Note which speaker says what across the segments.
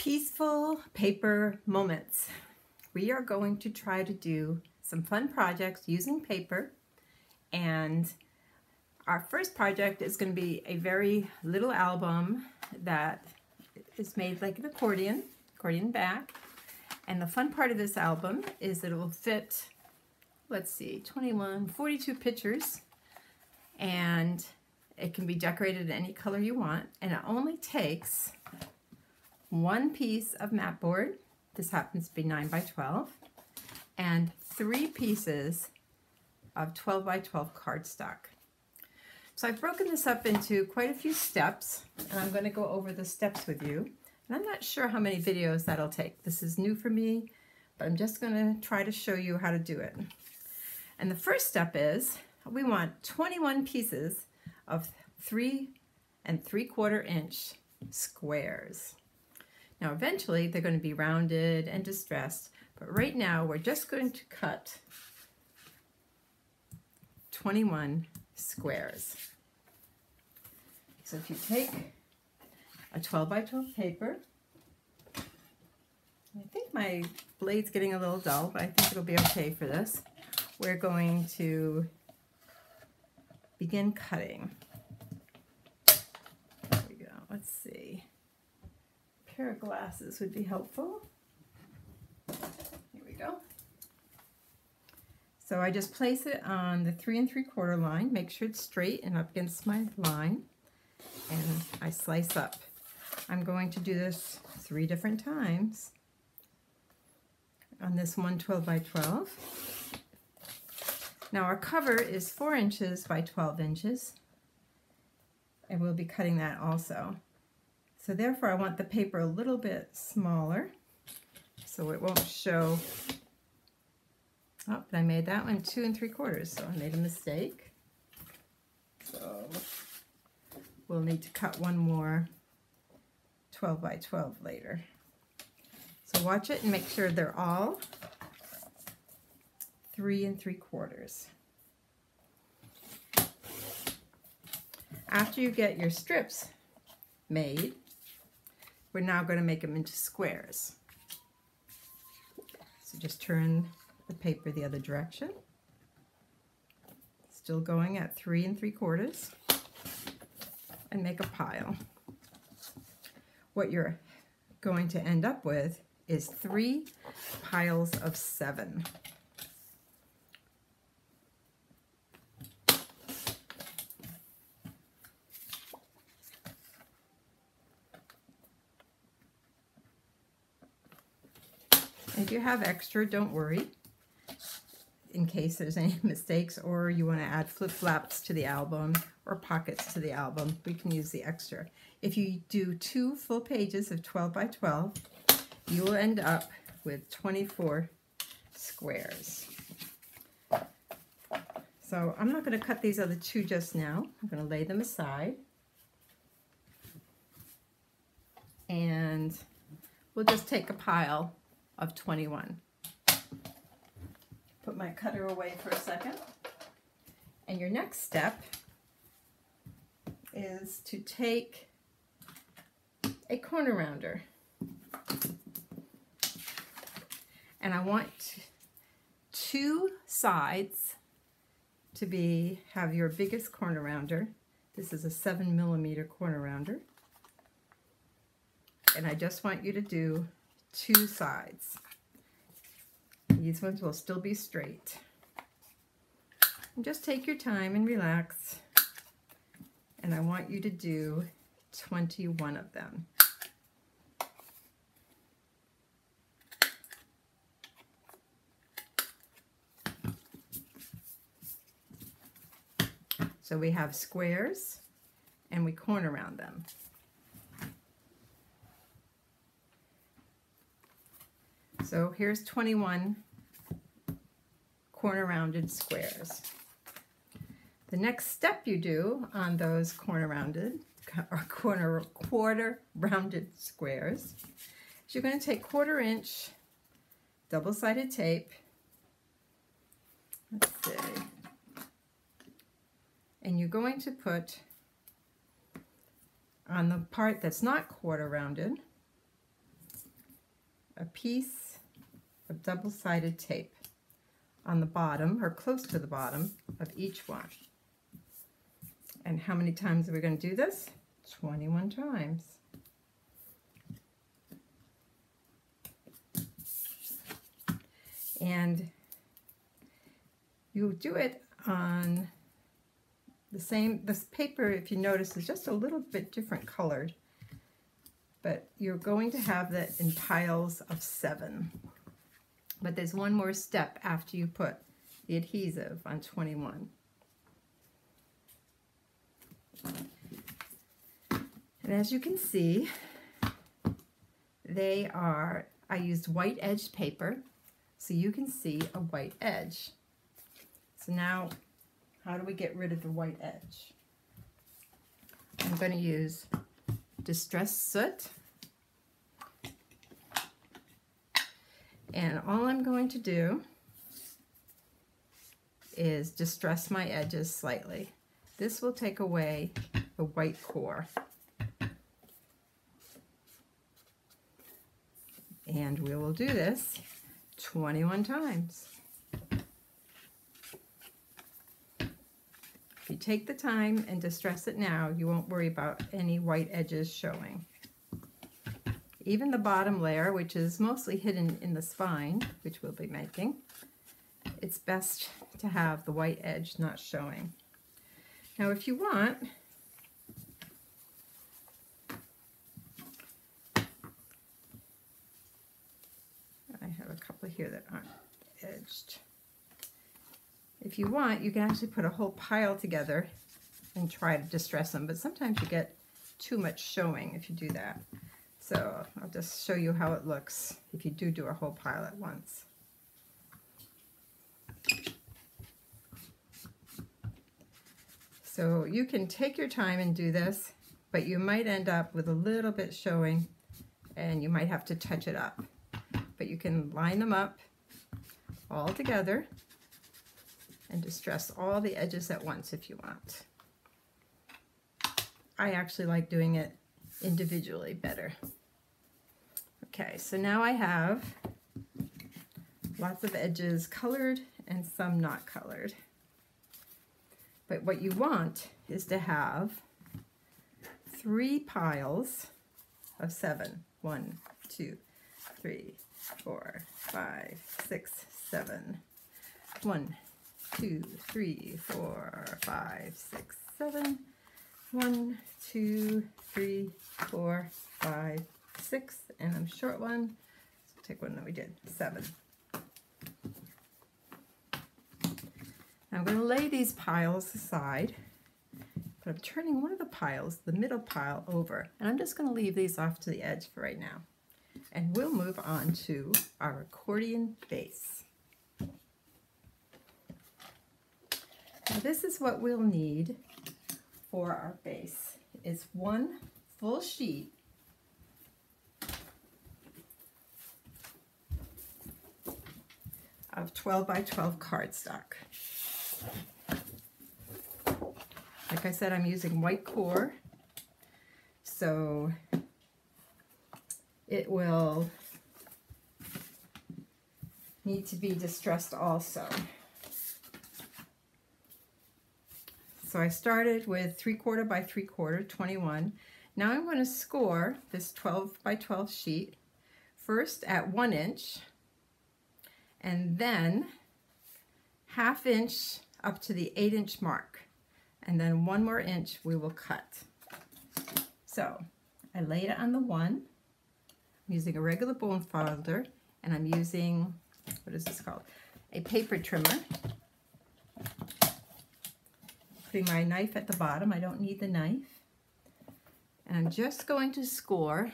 Speaker 1: Peaceful Paper Moments. We are going to try to do some fun projects using paper, and our first project is going to be a very little album that is made like an accordion back. And the fun part of this album is that it will fit, let's see, 42 pictures, and it can be decorated any color you want, and it only takes one piece of mat board, this happens to be 9 by 12, and 3 pieces of 12 by 12 cardstock. So I've broken this up into quite a few steps, and I'm going to go over the steps with you. And I'm not sure how many videos that'll take. This is new for me, but I'm just going to try to show you how to do it. And the first step is we want 21 pieces of 3 3/4 inch squares. Now eventually they're going to be rounded and distressed, but right now we're just going to cut 21 squares. So if you take a 12 by 12 paper, I think my blade's getting a little dull, but I think it'll be okay for this. We're going to begin cutting. There we go. Let's see. A pair of glasses would be helpful. Here we go. So I just place it on the 3 3/4 line. Make sure it's straight and up against my line, and I slice up. I'm going to do this 3 different times on this one 12 by 12. Now our cover is 4 inches by 12 inches, and we'll be cutting that also. So therefore I want the paper a little bit smaller so it won't show. Oh, but I made that one 2 3/4, so I made a mistake. So we'll need to cut one more 12 by 12 later. So watch it and make sure they're all 3 3/4. After you get your strips made, we're now going to make them into squares. So just turn the paper the other direction. Still going at 3 3/4, and make a pile. What you're going to end up with is 3 piles of 7. If you have extra, don't worry, in case there's any mistakes, or you want to add flip-flaps to the album or pockets to the album, we can use the extra. If you do 2 full pages of 12 by 12, you will end up with 24 squares. So I'm not going to cut these other 2 just now. I'm going to lay them aside, and we'll just take a pile of 21. Put my cutter away for a second. And your next step is to take a corner rounder. And I want 2 sides to have your biggest corner rounder. This is a 7mm corner rounder. And I just want you to do 2 sides. These ones will still be straight. And just take your time and relax. And I want you to do 21 of them. So we have squares and we corner round them. So here's 21 corner rounded squares. The next step you do on those quarter rounded squares is you're going to take 1/4 inch double-sided tape. Let's see. And you're going to put on the part that's not quarter rounded, a piece of double-sided tape on the bottom, or close to the bottom, of each one. And how many times are we going to do this? 21 times. And you do it on this paper, if you notice, is just a little bit different colored, but you're going to have that in piles of 7. But there's one more step after you put the adhesive on 21. And as you can see, I used white edged paper, so you can see a white edge. So now, how do we get rid of the white edge? I'm going to use distressed soot. And all I'm going to do is distress my edges slightly. This will take away the white core. And we will do this 21 times. If you take the time and distress it now, you won't worry about any white edges showing. Even the bottom layer, which is mostly hidden in the spine, which we'll be making, it's best to have the white edge not showing. Now if you want, I have a couple here that aren't edged. If you want, you can actually put a whole pile together and try to distress them, but sometimes you get too much showing if you do that. So I'll just show you how it looks if you do a whole pile at once. So you can take your time and do this, but you might end up with a little bit showing and you might have to touch it up. But you can line them up all together and distress all the edges at once if you want. I actually like doing it individually better. Okay, so now I have lots of edges colored and some not colored. But what you want is to have 3 piles of 7. 1, 2, 3, 4, 5, 6, 7. 1, 2, 3, 4, 5, 6, 7. 1, 2, 3, 4, 5, 6, and I'm short one, so take one that we did, 7. Now I'm going to lay these piles aside, but I'm turning one of the piles, the middle pile, over, and I'm just going to leave these off to the edge for right now. And we'll move on to our accordion base. Now this is what we'll need for our base. Is 1 full sheet of 12 by 12 cardstock. Like I said, I'm using white core, so it will need to be distressed also. So I started with 3/4 by 3/4, 21. Now I'm going to score this 12 by 12 sheet first at 1 inch and then 1/2 inch up to the 8-inch mark, and then 1 more inch we will cut. So I laid it on the 1. I'm using a regular bone folder, and I'm using, what is this called? A paper trimmer. Putting my knife at the bottom. I don't need the knife. And I'm just going to score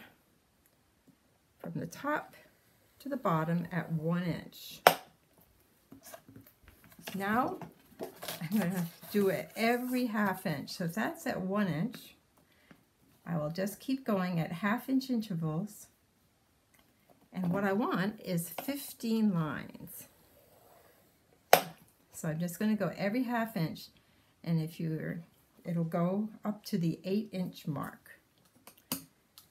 Speaker 1: from the top to the bottom at 1 inch. Now I'm going to do it every 1/2 inch. So if that's at 1 inch, I will just keep going at 1/2 inch intervals. And what I want is 15 lines. So I'm just going to go every 1/2 inch. And it'll go up to the 8-inch mark.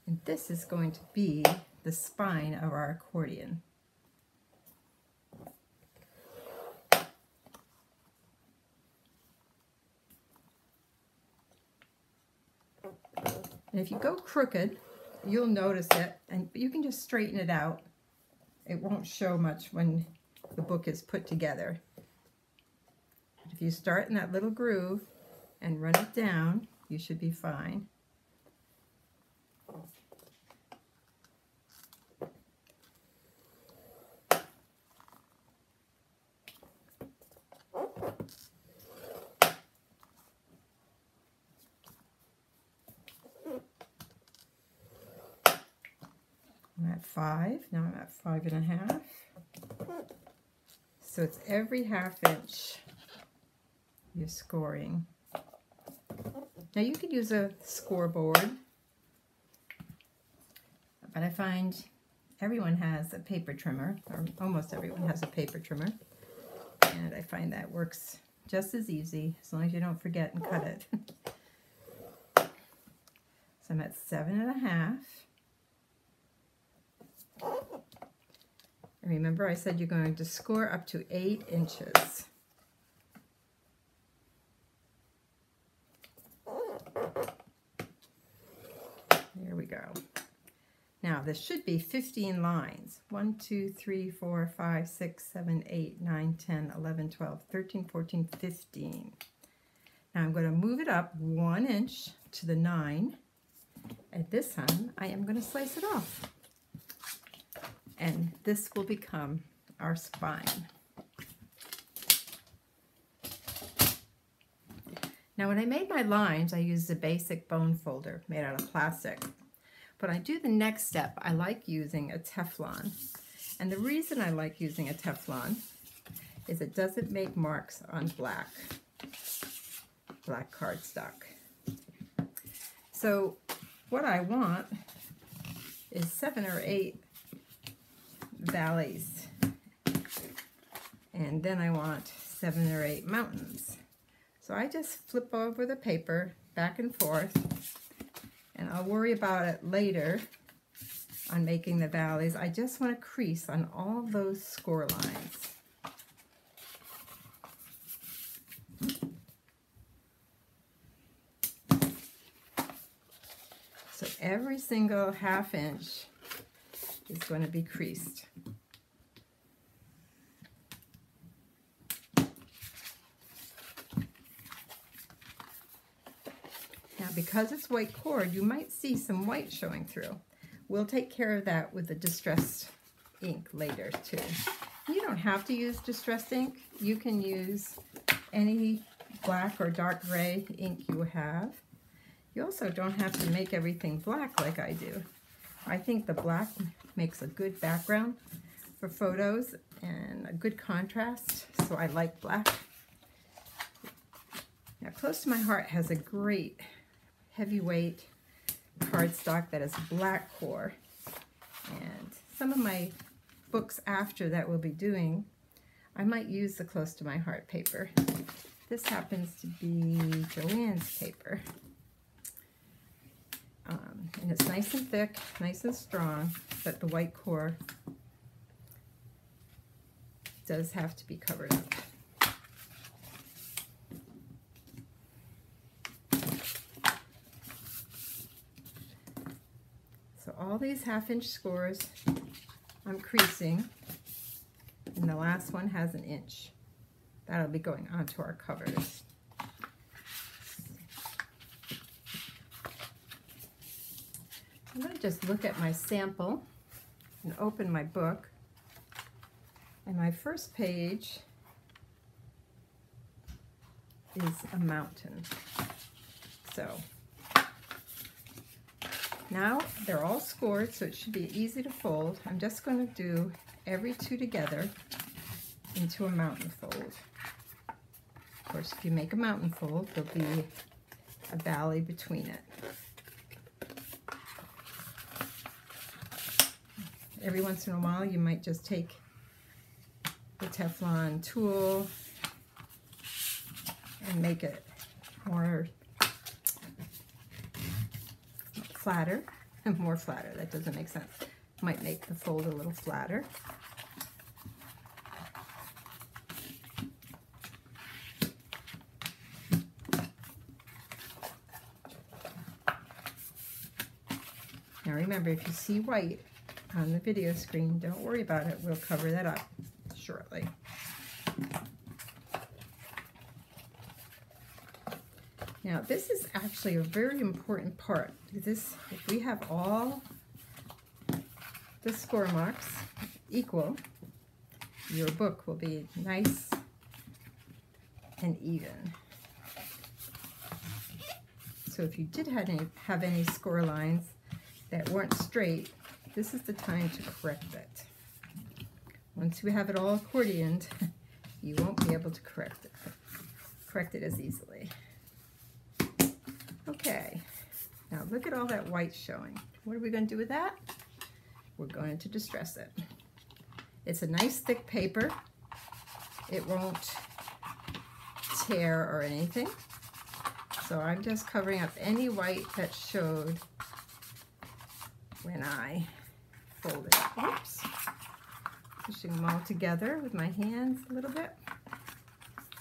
Speaker 1: And this is going to be the spine of our accordion. And if you go crooked, you'll notice it, and you can just straighten it out. It won't show much when the book is put together. If you start in that little groove and run it down, you should be fine. I'm at 5, now I'm at 5.5. So it's every 1/2 inch you're scoring. Now you could use a scoreboard, but I find everyone has a paper trimmer, or almost everyone has a paper trimmer, and I find that works just as easy as long as you don't forget and cut it. So I'm at 7.5. And remember, I said you're going to score up to 8 inches. There we go. Now, this should be 15 lines. 1, 2, 3, 4, 5, 6, 7, 8, 9, 10, 11, 12, 13, 14, 15. Now I'm going to move it up 1 inch to the 9. And this time, I am going to slice it off. And this will become our spine. Now when I made my lines, I used a basic bone folder made out of plastic. But I do the next step, I like using a Teflon. And the reason I like using a Teflon is it doesn't make marks on black cardstock. So what I want is 7 or 8 valleys, and then I want 7 or 8 mountains. So I just flip over the paper back and forth, and I'll worry about it later on making the valleys. I just want to crease on all those score lines. So every single 1/2 inch is going to be creased. Now, because it's white cord, you might see some white showing through. We'll take care of that with the distressed ink later too. You don't have to use distressed ink. You can use any black or dark gray ink you have. You also don't have to make everything black like I do. I think the black makes a good background for photos and a good contrast, so I like black. Now, Close to My Heart has a great heavyweight cardstock that is black core, and some of my books after that we'll be doing, I might use the Close to My Heart paper. This happens to be Joanne's paper. And it's nice and thick, nice and strong, but the white core does have to be covered up. So all these 1/2 inch scores I'm creasing, and the last one has 1 inch. That'll be going onto our covers. I'm going to just look at my sample and open my book. And my first page is a mountain. So now they're all scored, so it should be easy to fold. I'm just going to do every 2 together into a mountain fold. Of course, if you make a mountain fold, there'll be a valley between it. Every once in a while, you might just take the Teflon tool and make it more flatter, that doesn't make sense. Might make the fold a little flatter. Now remember, if you see white on the video screen, don't worry about it. We'll cover that up shortly. Now this is actually a very important part. If we have all the score marks equal, your book will be nice and even. So if you did have any score lines that weren't straight, this is the time to correct it. Once we have it all accordioned, you won't be able to correct it as easily. Okay, now look at all that white showing. What are we going to do with that? We're going to distress it. It's a nice thick paper. It won't tear or anything. So I'm just covering up any white that showed when I folded it. Whoops. Pushing them all together with my hands a little bit.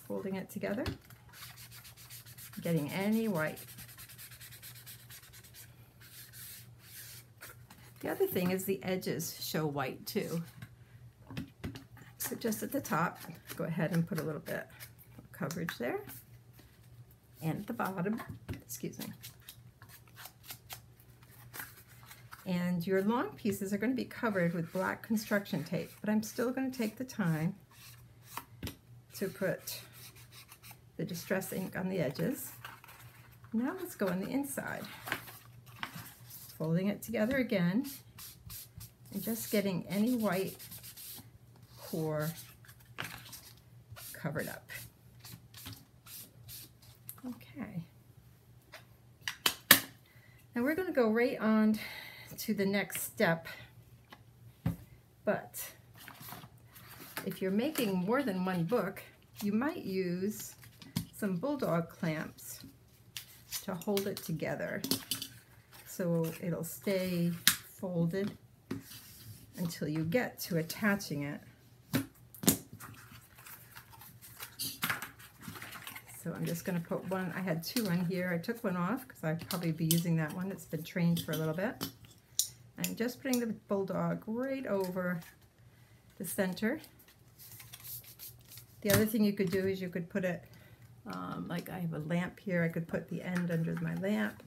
Speaker 1: Folding it together. Getting any white. The other thing is the edges show white too. So just at the top, go ahead and put a little bit of coverage there. And at the bottom, excuse me. And your long pieces are going to be covered with black construction tape, but I'm still going to take the time to put the distress ink on the edges. Now let's go on the inside. Folding it together again and just getting any white core covered up. Okay. Now we're going to go right on to the next step, but if you're making more than one book, you might use some bulldog clamps to hold it together so it'll stay folded until you get to attaching it. So I'm just going to put one. I had two on here. I took one off because I'd probably be using that one. It's been trained for a little bit. I'm just putting the bulldog right over the center. The other thing you could do is you could put it, like I have a lamp here, I could put the end under my lamp.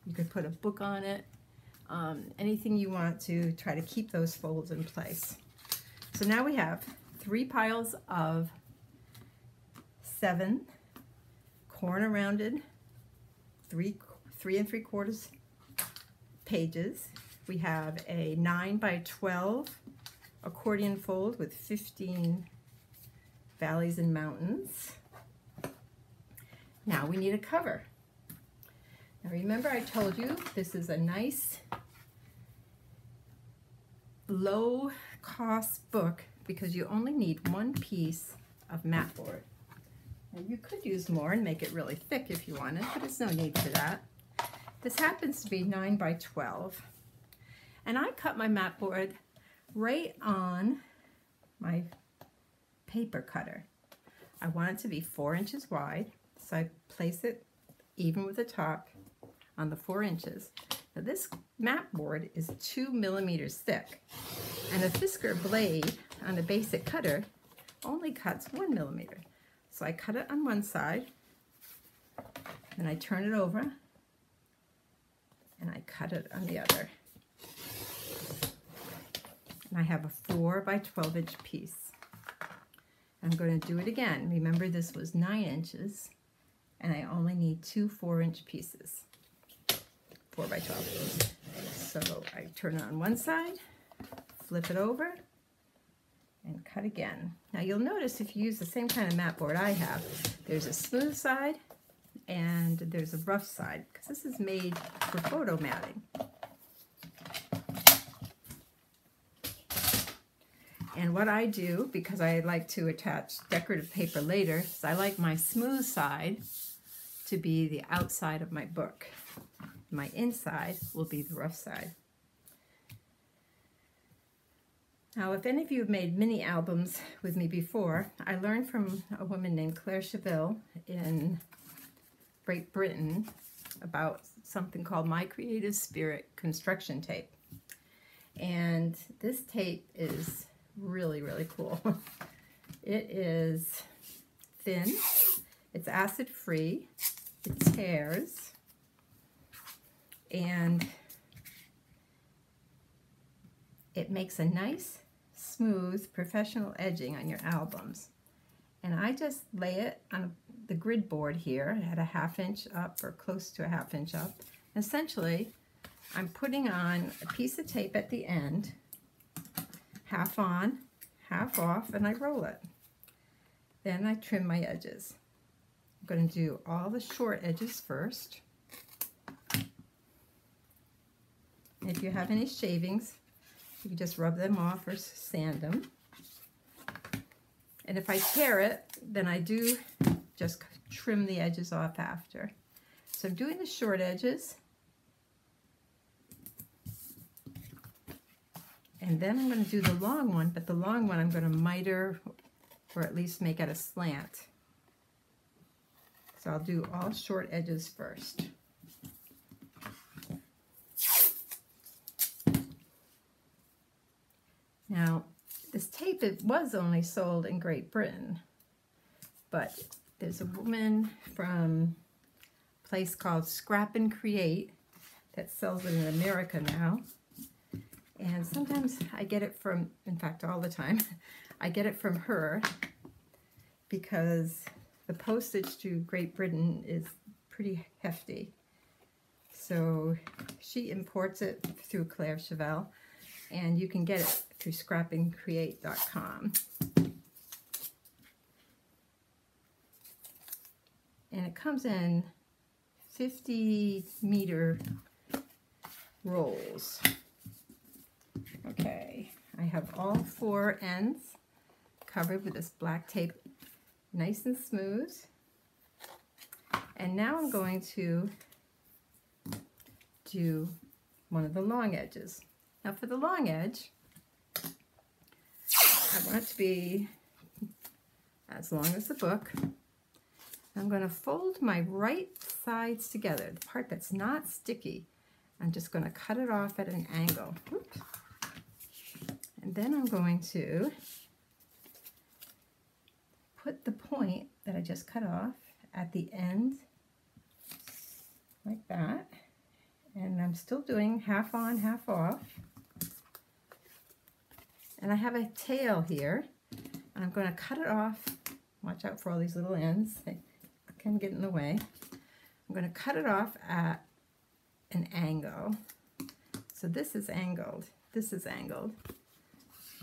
Speaker 1: You could put a book on it. Anything you want to try to keep those folds in place. So now we have 3 piles of 7 corner rounded 3 3/3 pages. We have a 9 by 12 accordion fold with 15 valleys and mountains. Now we need a cover. Now remember I told you this is a nice low cost book because you only need 1 piece of mat board. Now you could use more and make it really thick if you wanted, but it's no need for that. This happens to be 9 by 12. And I cut my mat board right on my paper cutter. I want it to be 4 inches wide, so I place it even with the top on the 4 inches. Now this mat board is 2 millimeters thick, and a Fisker blade on a basic cutter only cuts 1 millimeter. So I cut it on one side, and I turn it over, and I cut it on the other. And I have a 4 by 12 inch piece. I'm going to do it again. Remember this was 9 inches, and I only need 2 4-inch pieces. 4 by 12. So I turn it on one side, flip it over, and cut again. Now you'll notice if you use the same kind of mat board I have, there's a smooth side and there's a rough side, because this is made for photo matting. And what I do, because I like to attach decorative paper later, is I like my smooth side to be the outside of my book. My inside will be the rough side. Now, if any of you have made mini albums with me before, I learned from a woman named Claire Cheville in Great Britain about something called My Creative Spirit construction tape. And this tape is really, really cool. It is thin, it's acid free, it tears, and it makes a nice, smooth, professional edging on your albums. And I just lay it on the grid board here at a 1/2 inch up or close to a 1/2 inch up. Essentially, I'm putting on a piece of tape at the end, half on, half off, and I roll it. Then I trim my edges. I'm going to do all the short edges first. And if you have any shavings, you can just rub them off or sand them. And if I tear it, then I do just trim the edges off after. So I'm doing the short edges. And then I'm going to do the long one, but the long one I'm going to miter or at least make it a slant. So I'll do all short edges first. Now, this tape, it was only sold in Great Britain, but there's a woman from a place called Scrap and Create that sells it in America now. And sometimes I get it from, in fact, all the time, I get it from her because the postage to Great Britain is pretty hefty. So she imports it through Claire Cheville, and you can get it through scrapandcreate.com. And it comes in 50-meter rolls. Okay, I have all 4 ends covered with this black tape, nice and smooth. And now I'm going to do one of the long edges. Now for the long edge, I want it to be as long as the book. I'm going to fold my right sides together, the part that's not sticky. I'm just going to cut it off at an angle. Oops. And then I'm going to put the point that I just cut off at the end, like that. And I'm still doing half on, half off. And I have a tail here, and I'm going to cut it off. Watch out for all these little ends. They can get in the way. I'm going to cut it off at an angle. So this is angled. This is angled.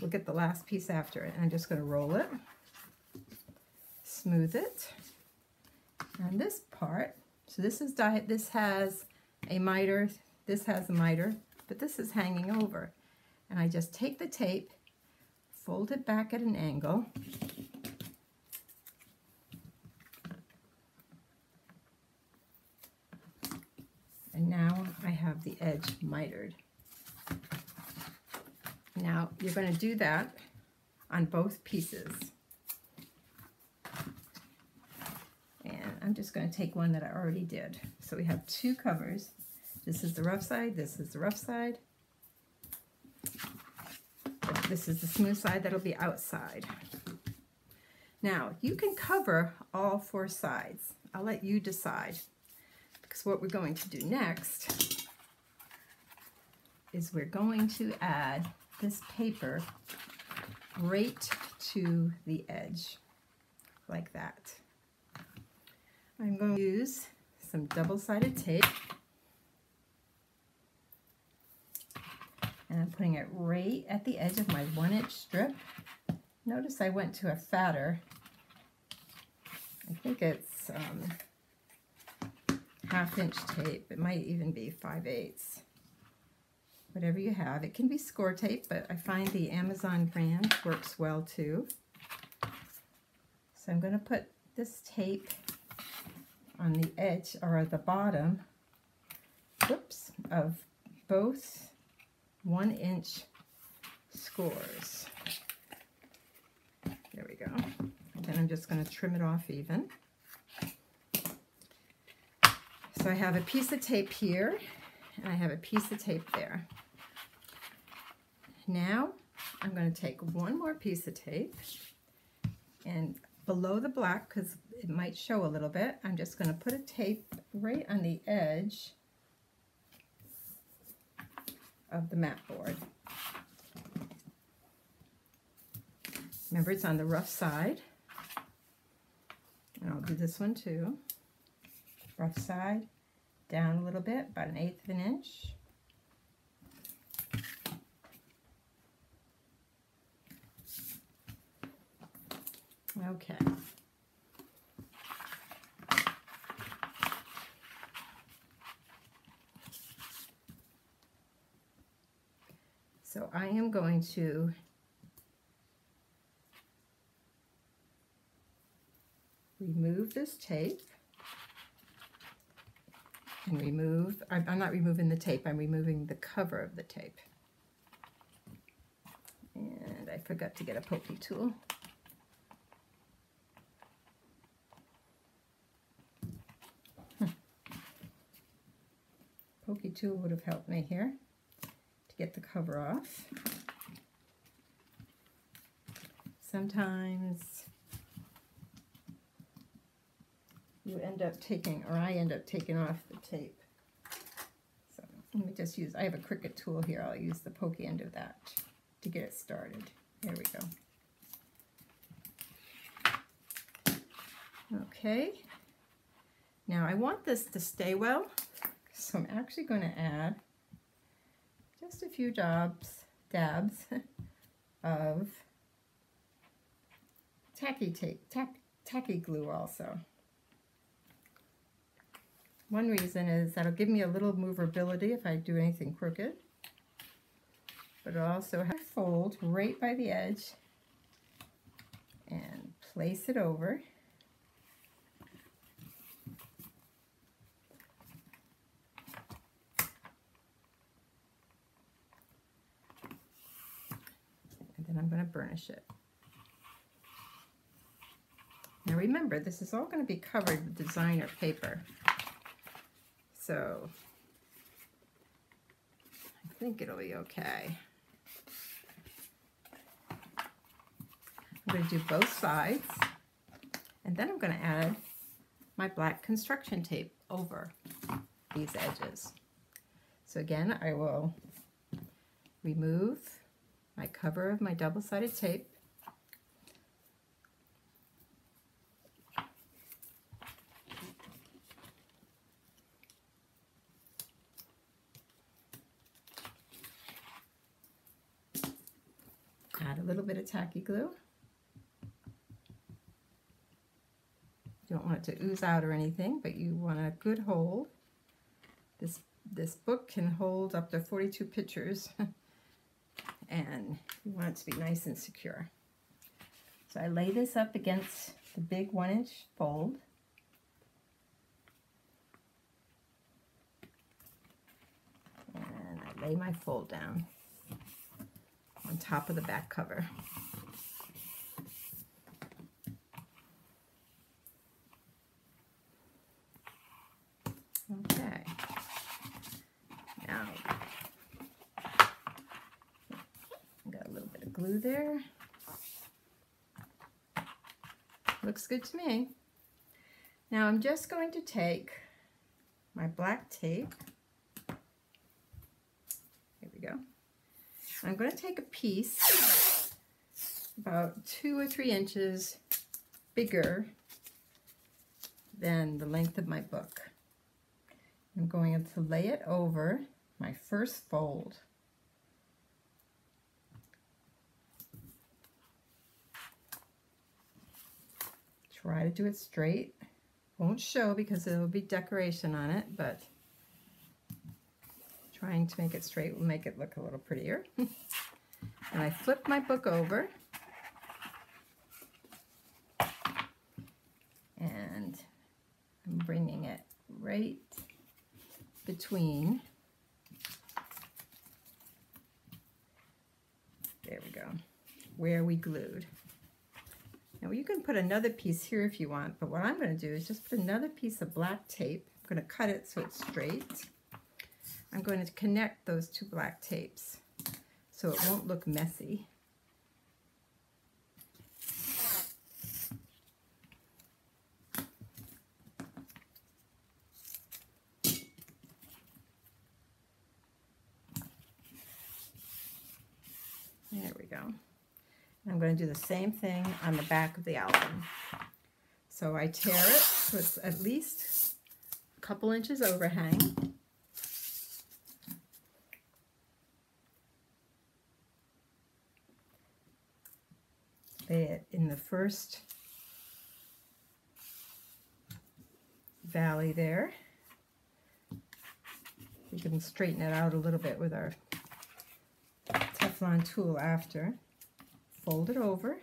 Speaker 1: We'll get the last piece after it, and I'm just going to roll it, smooth it. And this part, so this is this has a miter, this has a miter, but this is hanging over. And I just take the tape, fold it back at an angle, and now I have the edge mitered. Now you're going to do that on both pieces. And I'm just going to take one that I already did. So we have 2 covers. This is the rough side, this is the rough side. This is the smooth side that'll be outside. Now you can cover all 4 sides. I'll let you decide, because what we're going to do next is we're going to add this paper right to the edge, like that. I'm going to use some double-sided tape, and I'm putting it right at the edge of my 1-inch strip. Notice I went to a fatter, I think it's 1/2 inch tape. It might even be 5/8. Whatever you have. It can be score tape, but I find the Amazon brand works well too. So I'm going to put this tape on the edge, or at the bottom, whoops, of both 1-inch scores. There we go. And then I'm just going to trim it off even. So I have a piece of tape here, and I have a piece of tape there. Now I'm going to take one more piece of tape, and below the black, because it might show a little bit, I'm just going to put a tape right on the edge of the mat board. Remember, it's on the rough side. And I'll do this one too. Rough side, down a little bit, about 1/8 of an inch. Okay. So I am going to remove this tape and remove, I'm not removing the tape, I'm removing the cover of the tape. And I forgot to get a pokey tool. Pokey tool would have helped me here to get the cover off. Sometimes you end up taking, or I end up taking off the tape. So let me just use, I have a Cricut tool here, I'll use the pokey end of that to get it started. There we go. Okay, now I want this to stay well, so I'm actually going to add just a few dabs of tacky tape, tacky glue also. One reason is that'll give me a little movability if I do anything crooked, but it'll also have a fold right by the edge and place it over. And then I'm going to burnish it. Now remember, this is all going to be covered with designer paper. So I think it'll be okay. I'm going to do both sides, and then I'm going to add my black construction tape over these edges. So again, I will remove my cover of my double-sided tape. Add a little bit of tacky glue. You don't want it to ooze out or anything, but you want a good hold. This book can hold up to 42 pictures, and you want it to be nice and secure. So I lay this up against the big 1-inch fold. And I lay my fold down on top of the back cover. Okay. Now, got a little bit of glue there. Looks good to me. Now I'm just going to take my black tape. Here we go. I'm going to take a piece about 2 or 3 inches bigger than the length of my book. I'm going to lay it over my first fold. Try to do it straight. Won't show because there will be decoration on it, but trying to make it straight will make it look a little prettier. And I flip my book over, and I'm bringing it right between, there go, where we glued. Now you can put another piece here if you want, but what I'm going to do is just put another piece of black tape. I'm going to cut it so it's straight. I'm going to connect those two black tapes so it won't look messy. There we go. I'm going to do the same thing on the back of the album. So I tear it so it's at least a couple inches overhang. Lay it in the first valley there. We can straighten it out a little bit with our Teflon tool after. Fold it over.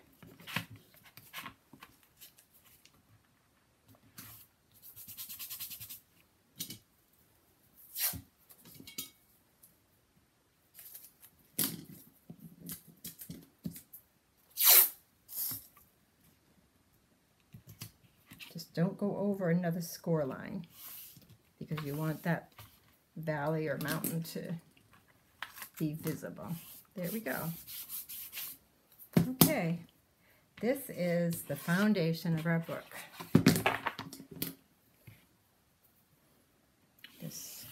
Speaker 1: Just don't go over another score line because you want that valley or mountain to be visible. There we go. Okay, this is the foundation of our book. Just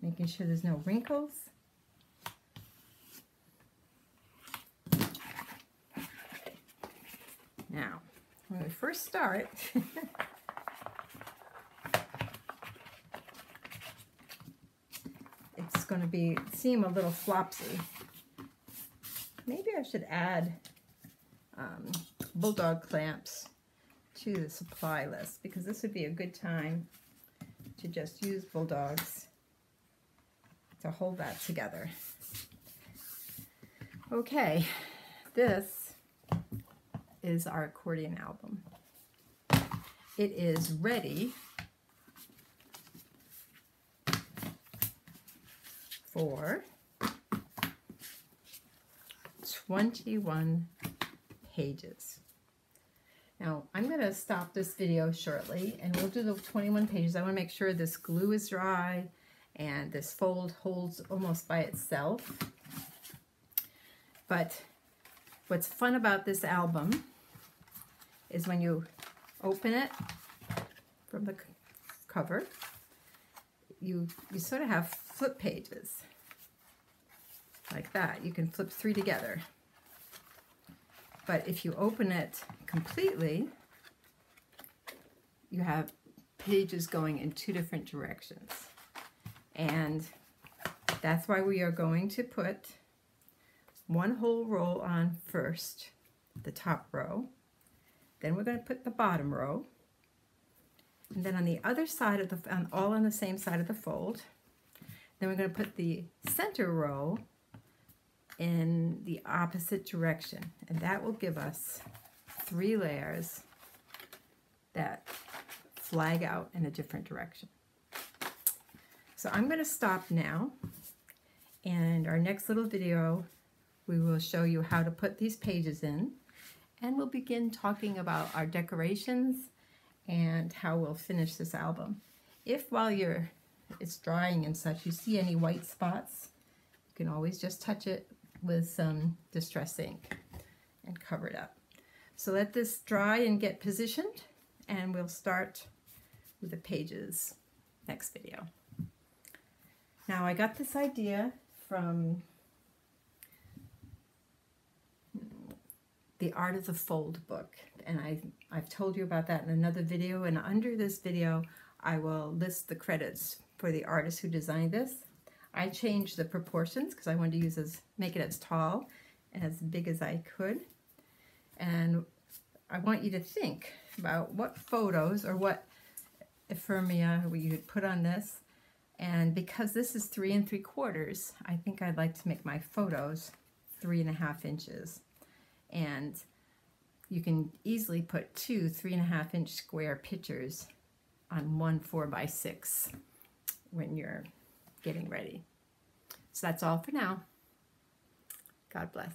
Speaker 1: making sure there's no wrinkles. Now, when we first start, it's going to seem a little flopsy. Maybe I should add bulldog clamps to the supply list because this would be a good time to just use bulldogs to hold that together. Okay, this is our accordion album. It is ready for 21 pages. Now I'm going to stop this video shortly and we'll do the 21 pages. I want to make sure this glue is dry and this fold holds almost by itself. But what's fun about this album is when you open it from the cover, you sort of have flip pages like that. You can flip 3 together. But if you open it completely, you have pages going in 2 different directions. And that's why we are going to put one whole roll on first, the top row. Then we're going to put the bottom row. And then on the other side of all on the same side of the fold, then we're going to put the center row in the opposite direction, and that will give us 3 layers that flag out in a different direction. So I'm going to stop now, and our next little video we will show you how to put these pages in, and we'll begin talking about our decorations and how we'll finish this album. If while it's drying and such you see any white spots, you can always just touch it with some distress ink and cover it up. So let this dry and get positioned, and we'll start with the pages next video. Now I got this idea from the Art of the Fold book, and I've told you about that in another video, and under this video I will list the credits for the artist who designed this. I changed the proportions because I wanted to make it as tall and as big as I could. And I want you to think about what photos or what ephemera you would put on this. And because this is 3 3/4, I think I'd like to make my photos 3.5 inches. And you can easily put 2 3.5-inch square pictures on one 4x6 when you're getting ready. So that's all for now. God bless.